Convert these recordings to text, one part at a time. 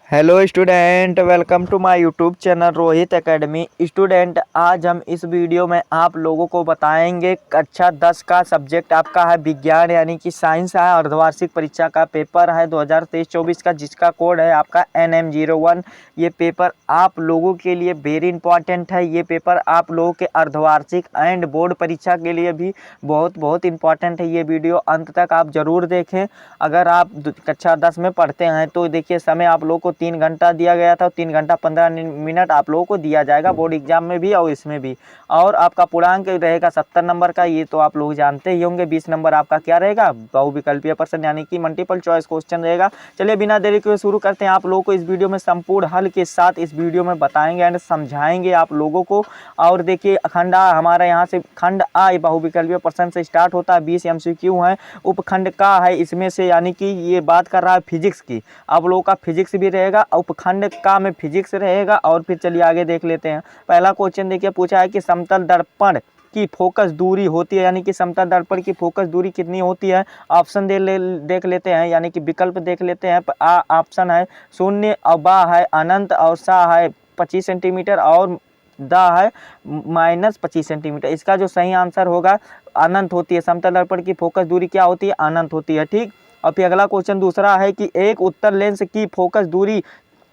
Hello student, welcome to my YouTube channel Rohit academy. Student, आज हम इस वीडियो में आप लोगों को बताएंगे कक्षा 10 का सब्जेक्ट आपका है विज्ञान यानी कि साइंस है। अर्धवार्षिक परीक्षा का पेपर है 2023-24 का, जिसका कोड है आपका NM01। ये पेपर आप लोगों के लिए वेरी इंपॉर्टेंट है। ये पेपर आप लोगों के अर्धवार्षिक एंड बोर्ड परीक्षा के लिए भी बहुत इंपॉर्टेंट है। ये वीडियो अंत तक आप ज़रूर देखें। अगर आप कक्षा 10 में पढ़ते हैं तो देखिए, समय आप लोगों को 3 घंटा दिया गया था। 3 घंटा 15 मिनट आप लोगों को दिया जाएगा बोर्ड एग्जाम में भी और इसमें भी। और आपका पूर्णांक रहेगा 70 नंबर का, ये तो आप लोग जानते ही होंगे। 20 नंबर आपका क्या रहेगा, बहुविकल्पीय प्रश्न यानी कि मल्टीपल चॉइस क्वेश्चन रहेगा। चलिए बिना देरी के शुरू करते हैं। आप लोगों को इस वीडियो में संपूर्ण हल के साथ इस वीडियो में बताएंगे एंड समझाएंगे आप लोगों को। और देखिए, खंड आ हमारा यहाँ से खंड आ बहुविकल्पीय प्रश्न से स्टार्ट होता है। 20 MCQ है। उपखंड का है इसमें से, यानी कि ये बात कर रहा है फिजिक्स की। आप लोगों का फिजिक्स भी रहेगा, उपखंड का में फिजिक्स रहेगा। और फिर चलिए आगे देख लेते हैं। पहला क्वेश्चन देखिए, पूछा है कि समतल दर्पण की फोकस दूरी होती है, यानी कि समतल दर्पण की फोकस दूरी कितनी होती है। ऑप्शन देख लेते हैं, यानी कि विकल्प देख लेते हैं। आ ऑप्शन है 0, और बा है अनंत, और सा है 25 सेंटीमीटर, और दा है -25 सेंटीमीटर। इसका जो सही आंसर होगा अनंत होती है। समतल दर्पण की फोकस दूरी क्या होती है, अनंत होती है। ठीक। और फिर अगला क्वेश्चन दूसरा है कि एक उत्तल लेंस की फोकस दूरी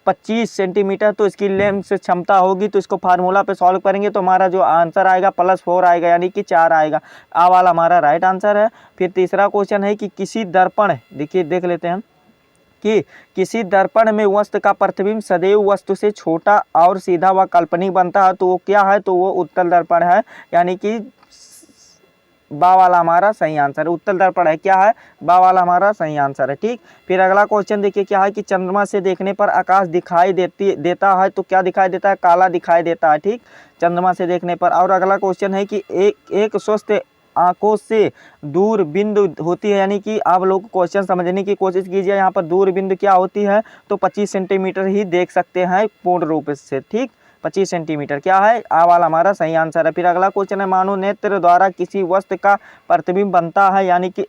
25 सेंटीमीटर, तो इसकी लेंस क्षमता होगी। तो इसको फार्मूला पे सॉल्व करेंगे तो हमारा जो आंसर आएगा +4 आएगा, यानी कि 4 आएगा। आ वाला हमारा राइट आंसर है। फिर तीसरा क्वेश्चन है कि किसी दर्पण, देखिए देख लेते हैं कि किसी दर्पण में वस्तु का प्रतिबिंब सदैव वस्तु से छोटा और सीधा व काल्पनिक बनता है, तो वो क्या है, तो वो उत्तल दर्पण है, यानी कि बा वाला हमारा सही आंसर है। उत्तल दर्पण है, क्या है, बा वाला हमारा सही आंसर है। ठीक। फिर अगला क्वेश्चन देखिए, क्या है कि चंद्रमा से देखने पर आकाश दिखाई देता है, तो क्या दिखाई देता है, काला दिखाई देता है। ठीक, चंद्रमा से देखने पर। और अगला क्वेश्चन है कि एक स्वस्थ आंखों से दूर बिंदु होती है, यानी कि आप लोग क्वेश्चन समझने की कोशिश कीजिए। यहाँ पर दूर बिंदु क्या होती है, तो 25 सेंटीमीटर ही देख सकते हैं पूर्ण रूप से। ठीक, 25 सेंटीमीटर क्या है, आ वाला हमारा सही आंसर है। फिर अगला क्वेश्चन है, मानव नेत्र द्वारा किसी वस्तु का प्रतिबिंब बनता है, यानी कि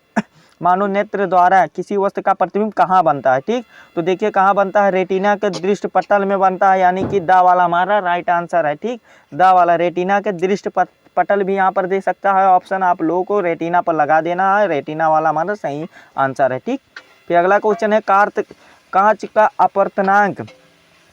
मानव नेत्र द्वारा किसी वस्तु का प्रतिबिंब कहाँ बनता है। ठीक, तो देखिए कहाँ बनता है, रेटिना के दृष्टि पटल में बनता है, यानी कि दा वाला हमारा राइट आंसर है। ठीक, दा वाला रेटिना के दृष्टि पटल भी यहाँ पर दे सकता है ऑप्शन, आप लोगों को रेटिना पर लगा देना है। रेटिना वाला हमारा सही आंसर है। ठीक। फिर अगला क्वेश्चन है, कांच का अपवर्तनांक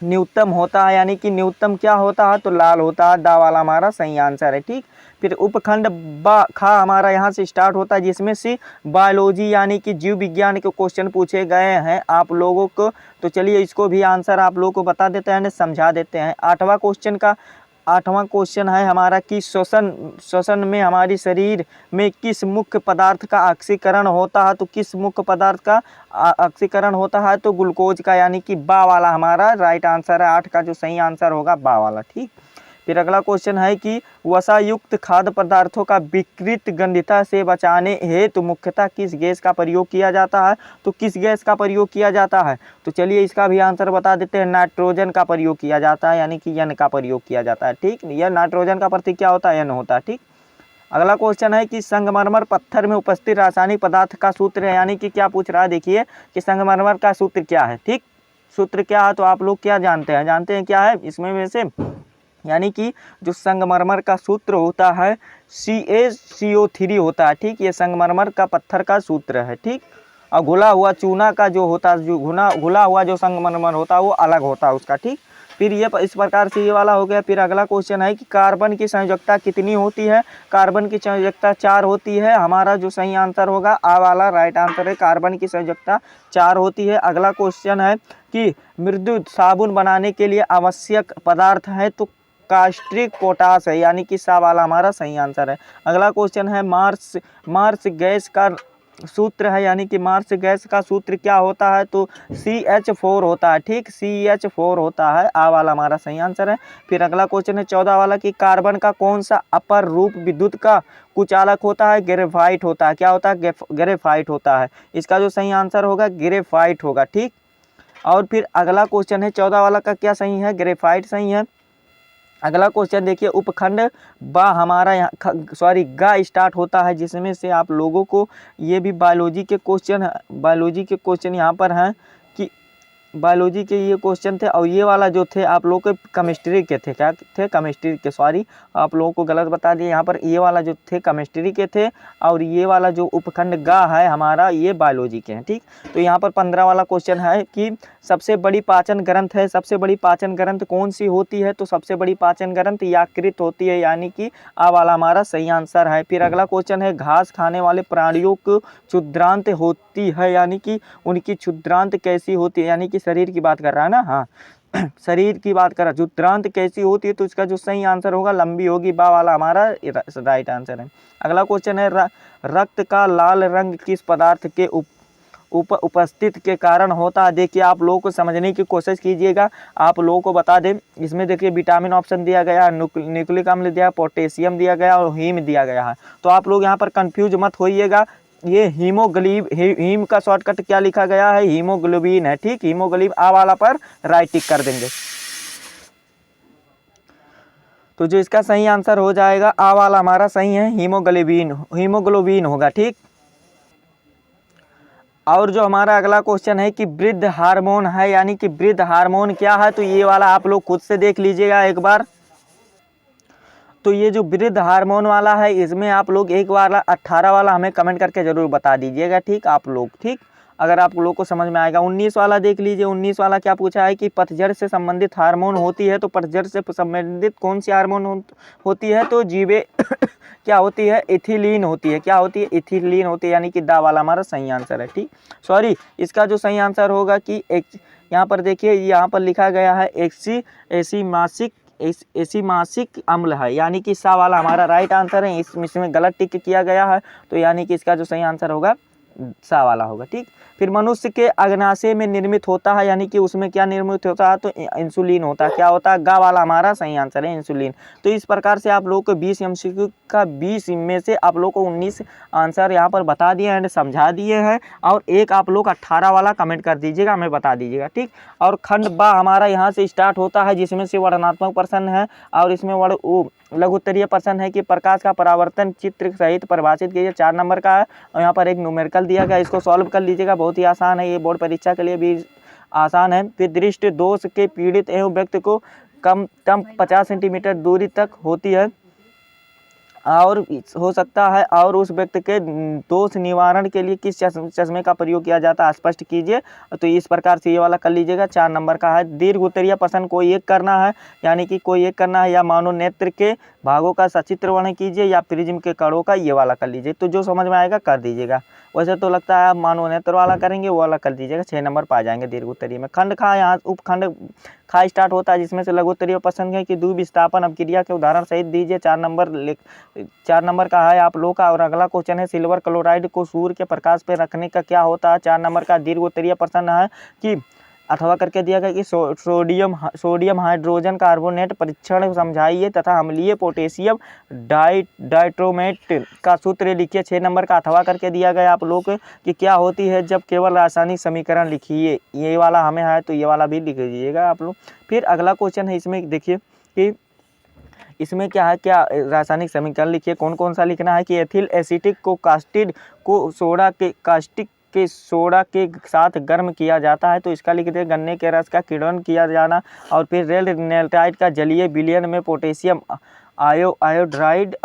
न्यूनतम होता है, यानी कि न्यूनतम क्या होता है, तो लाल होता है। दा वाला हमारा सही आंसर है। ठीक। फिर उपखंड बा खा हमारा यहाँ से स्टार्ट होता है, जिसमें से बायोलॉजी यानी कि जीव विज्ञान के क्वेश्चन पूछे गए हैं आप लोगों को। तो चलिए इसको भी आंसर आप लोगों को बता देते हैं, समझा देते हैं। आठवां क्वेश्चन है हमारा कि श्वसन में हमारी शरीर में किस मुख्य पदार्थ का ऑक्सीकरण होता है, तो किस मुख्य पदार्थ का ऑक्सीकरण होता है, तो ग्लूकोज का, यानी कि बा वाला हमारा राइट आंसर है। 8 का जो सही आंसर होगा बा वाला। ठीक। फिर अगला क्वेश्चन है कि वसायुक्त खाद्य पदार्थों का विकृत गंधता से बचाने हेतु मुख्यतः किस गैस का प्रयोग किया जाता है, तो किस गैस का प्रयोग किया जाता है, तो चलिए इसका भी आंसर बता देते हैं। नाइट्रोजन का प्रयोग किया जाता है, यानी कि एन का प्रयोग किया जाता है। ठीक, यह नाइट्रोजन का प्रतीक क्या होता है, एन होता है। ठीक। अगला क्वेश्चन है कि संगमरमर पत्थर में उपस्थित रासायनिक पदार्थ का सूत्र है, यानी कि क्या पूछ रहा है, देखिए कि संगमरमर का सूत्र क्या है। ठीक, सूत्र क्या है, तो आप लोग क्या जानते हैं क्या है इसमें में से, यानी कि जो संगमरमर का सूत्र होता है CaCO3 होता है। ठीक, ये संगमरमर का पत्थर का सूत्र है। ठीक। और घुला हुआ चूना का जो होता है, जो घुला हुआ जो संगमरमर होता है वो अलग होता है उसका। ठीक। फिर ये इस प्रकार से ये वाला हो गया। फिर अगला क्वेश्चन है कि कार्बन की संयोजकता कितनी होती है, कार्बन की संयोजकता 4 होती है। हमारा जो सही आंसर होगा आ वाला राइट आंसर है, कार्बन की संयोजकता 4 होती है। अगला क्वेश्चन है कि मृदु साबुन बनाने के लिए आवश्यक पदार्थ है, तो कास्ट्रिक पोटास है, यानी कि सा वाला हमारा सही आंसर है। अगला क्वेश्चन है, मार्स गैस का सूत्र है, यानी कि मार्स गैस का सूत्र क्या होता है, तो CH4 होता है। ठीक, CH4 होता है। आ वाला हमारा सही आंसर है। फिर अगला क्वेश्चन है 14 वाला कि कार्बन का कौन सा अपर रूप विद्युत का कुचालक होता है, ग्रेफाइट होता है। क्या होता है, ग्रेफाइट होता है। इसका जो सही आंसर होगा ग्रेफाइट होगा। ठीक। और फिर अगला क्वेश्चन है 14 वाला का क्या सही है, ग्रेफाइट सही है। अगला क्वेश्चन देखिए, उपखंड बा हमारा यहाँ गा स्टार्ट होता है, जिसमें से आप लोगों को ये भी बायोलॉजी के क्वेश्चन यहाँ पर हैं कि बायोलॉजी के ये क्वेश्चन थे। और ये वाला जो थे आप लोग के केमिस्ट्री के थे, क्या थे, केमिस्ट्री के, सॉरी आप लोगों को गलत बता दिए। यहाँ पर ये वाला जो थे केमिस्ट्री के थे और ये वाला जो उपखंड ग है हमारा ये बायोलॉजी के हैं। ठीक, तो यहाँ पर 15 वाला क्वेश्चन है कि सबसे बड़ी पाचन ग्रंथ है, सबसे बड़ी पाचन ग्रंथ कौन सी होती है? तो सबसे बड़ी पाचन ग्रंथ यकृत होती है, यानी कि आ वाला हमारा सही आंसर है। फिर अगला क्वेश्चन है घास खाने वाले प्राणियों को क्षुद्रांत होती है, यानी कि उनकी क्षुद्रांत कैसी होती है, यानी कि शरीर की बात कर रहा है ना, हाँ शरीर की बात कर रहा है, क्षुद्रांत कैसी होती है? तो इसका जो सही आंसर होगा लंबी होगी, बा वाला हमारा राइट आंसर है। अगला क्वेश्चन है रक्त का लाल रंग किस पदार्थ के उपस्थित के कारण होता है? देखिए आप लोगों को समझने की कोशिश कीजिएगा। आप लोगों को बता दें, इसमें देखिए विटामिन ऑप्शन दिया गया है, न्यूक्लिक अम्ल दिया, पोटेशियम दिया गया और हीम दिया गया है। तो आप लोग यहाँ पर कंफ्यूज मत होइएगा। ये हीम का शॉर्टकट क्या लिखा गया है? हीमोग्लोबिन है। ठीक, हीमोग्लोबिन आ वाला पर राइट टिक कर देंगे। तो जो इसका सही आंसर हो जाएगा आ वाला हमारा सही है, हीमोग्लोबिन होगा। ठीक, और जो हमारा अगला क्वेश्चन है कि वृद्ध हार्मोन है, यानी कि वृद्ध हार्मोन क्या है? तो ये वाला आप लोग खुद से देख लीजिएगा एक बार। तो ये जो वृद्ध हार्मोन वाला है इसमें आप लोग एक बार 18 वाला हमें कमेंट करके जरूर बता दीजिएगा। ठीक, आप लोग, ठीक, अगर आप लोग को समझ में आएगा। 19 वाला देख लीजिए। 19 वाला क्या पूछा है कि पतझड़ से संबंधित हार्मोन होती है, तो पतझड़ से संबंधित कौन सी हार्मोन होती है? तो जीवे क्या होती है? इथिलीन होती है। क्या होती है? इथिलीन होती है, यानी कि दा वाला हमारा सही आंसर है। ठीक, सॉरी इसका जो सही आंसर होगा कि यहाँ पर देखिए, यहाँ पर लिखा गया है एसी मासिक अम्ल है, यानी कि सा वाला हमारा राइट आंसर है। इसमें गलत टिक किया गया है, तो यानी कि इसका जो सही आंसर होगा सा वाला होगा। ठीक, फिर मनुष्य के अग्नाशय में निर्मित होता है, यानी कि उसमें क्या निर्मित होता है? तो इंसुलिन होता है। क्या होता है? गा वाला हमारा सही आंसर है, इंसुलिन। तो इस प्रकार से आप लोगों को 20 MCQ का 20 में से आप लोग को 19 आंसर यहाँ पर बता दिए एंड समझा दिए हैं। और एक आप लोग 18 वाला कमेंट कर दीजिएगा, हमें बता दीजिएगा। ठीक, और खंड बा हमारा यहाँ से स्टार्ट होता है, जिसमें से वर्णनात्मक प्रश्न है और इसमें लघुत्तरीय प्रश्न है कि प्रकाश का परावर्तन चित्र सहित परिभाषित कीजिए। 4 नंबर का है और यहाँ पर एक न्यूमेरिकल दिया गया, इसको सॉल्व कर लीजिएगा, बहुत ही आसान है, ये बोर्ड परीक्षा के लिए भी आसान है। फिर दृष्टि दोष के पीड़ित एवं व्यक्ति को कम 50 सेंटीमीटर दूरी तक होती है और हो सकता है, और उस व्यक्ति के दोष निवारण के लिए किस चश्मे का प्रयोग किया जाता है? स्पष्ट कीजिए। तो इस प्रकार से ये वाला कर लीजिएगा। 4 नंबर का है दीर्घ उत्तरीय प्रश्न कोई एक करना है, यानी कि कोई एक करना है, या मानव नेत्र के भागों का सचित्र वर्णन कीजिए या प्रिज्म के कणों का, ये वाला कर लीजिए। तो जो समझ में आएगा कर दीजिएगा। वैसे तो लगता है आप मानव नेत्र वाला करेंगे, वो वाला कर दीजिएगा। 6 नंबर पा जाएंगे दीर्घ उत्तरीय में। खंड खा, यहाँ उपखंड खा स्टार्ट होता है, जिसमें से लघु उत्तरीय प्रश्न है कि द्विब विस्थापन अपक्रिया के उदाहरण सहित दीजिए। 4 नंबर का है आप लोग का। और अगला क्वेश्चन है सिल्वर क्लोराइड को सूर्य के प्रकाश पे रखने का क्या होता है? 4 नंबर का दीर्घ उत्तरीय प्रश्न है कि अथवा करके दिया गया कि सोडियम हाइड्रोजन कार्बोनेट परीक्षण समझाइए तथा अम्लीय पोटेशियम डाइट्रोमेट का सूत्र लिखिए। 6 नंबर का अथवा करके दिया गया आप लोग कि क्या होती है जब केवल रासायनिक समीकरण लिखिए, ये वाला हमें है, तो ये वाला भी लिख दीजिएगा आप लोग। फिर अगला क्वेश्चन है, इसमें देखिए कि इसमें क्या है, क्या रासायनिक समीकरण लिखिए। कौन कौन सा लिखना है कि एथिल एसिटिक को कास्टिड को कास्टिक के सोडा के साथ गर्म किया जाता है, तो इसका लिख दे गन्ने के रस का किण्वन किया जाना। और फिर रेड नेल्टाइड का जलीय विलयन में पोटेशियम आयोड्राइड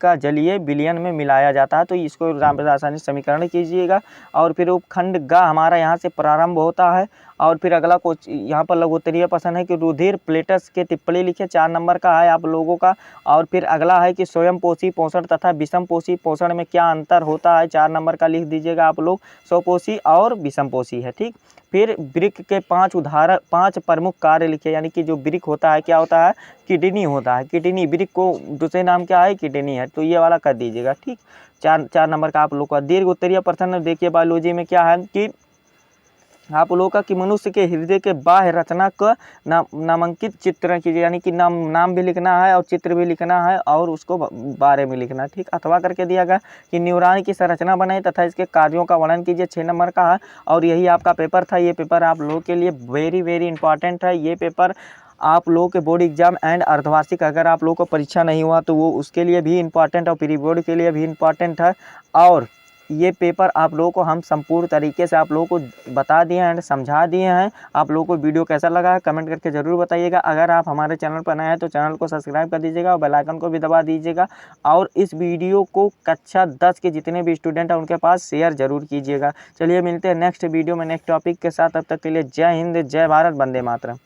का जलीय विलयन में मिलाया जाता है, तो इसको रासायनिक समीकरण कीजिएगा। और फिर उपखंड ग हमारा यहाँ से प्रारंभ होता है। और फिर अगला यहाँ पर लघुत्तरीय प्रश्न है कि रुधिर प्लेटस के टिप्पणी लिखिए। 4 नंबर का है आप लोगों का। और फिर अगला है कि स्वयंपोषी पोषण तथा विषमपोषी पोषण में क्या अंतर होता है? 4 नंबर का लिख दीजिएगा आप लोग, स्वपोषी और विषमपोषी है। ठीक, फिर वृक्क के 5 प्रमुख कार्य लिखे, यानी कि जो वृक्क होता है क्या होता है? किडनी होता है। किडनी, वृक्क को दूसरे नाम क्या है? किडनी है, तो ये वाला कर दीजिएगा। ठीक, 4 नंबर का आप लोग का। दीर्घ उत्तरीय प्रश्न देखिए बायोलॉजी में क्या है कि आप लोगों का कि मनुष्य के हृदय के बाह्य रचना का नामांकित चित्रण कीजिए, यानी कि नाम भी लिखना है और चित्र भी लिखना है और उसको बारे में लिखना है। ठीक, अथवा करके दिया गया कि न्यूरॉन की संरचना बनाए तथा इसके कार्यों का वर्णन कीजिए। 6 नंबर का है और यही आपका पेपर था। ये पेपर आप लोगों के लिए वेरी इंपॉर्टेंट है। ये पेपर आप लोगों के बोर्ड एग्जाम एंड अर्धवार्षिक अगर आप लोगों को परीक्षा नहीं हुआ तो वो उसके लिए भी इम्पॉर्टेंट और प्री बोर्ड के लिए भी इम्पॉर्टेंट है। और ये पेपर आप लोगों को हम संपूर्ण तरीके से आप लोगों को बता दिए हैं एंड समझा दिए हैं। आप लोगों को वीडियो कैसा लगा है कमेंट करके ज़रूर बताइएगा। अगर आप हमारे चैनल पर नए हैं तो चैनल को सब्सक्राइब कर दीजिएगा और बेल आइकन को भी दबा दीजिएगा, और इस वीडियो को कक्षा 10 के जितने भी स्टूडेंट हैं उनके पास शेयर ज़रूर कीजिएगा। चलिए मिलते हैं नेक्स्ट वीडियो में नेक्स्ट टॉपिक के साथ। तब तक के लिए जय हिंद, जय भारत, वंदे मातरम।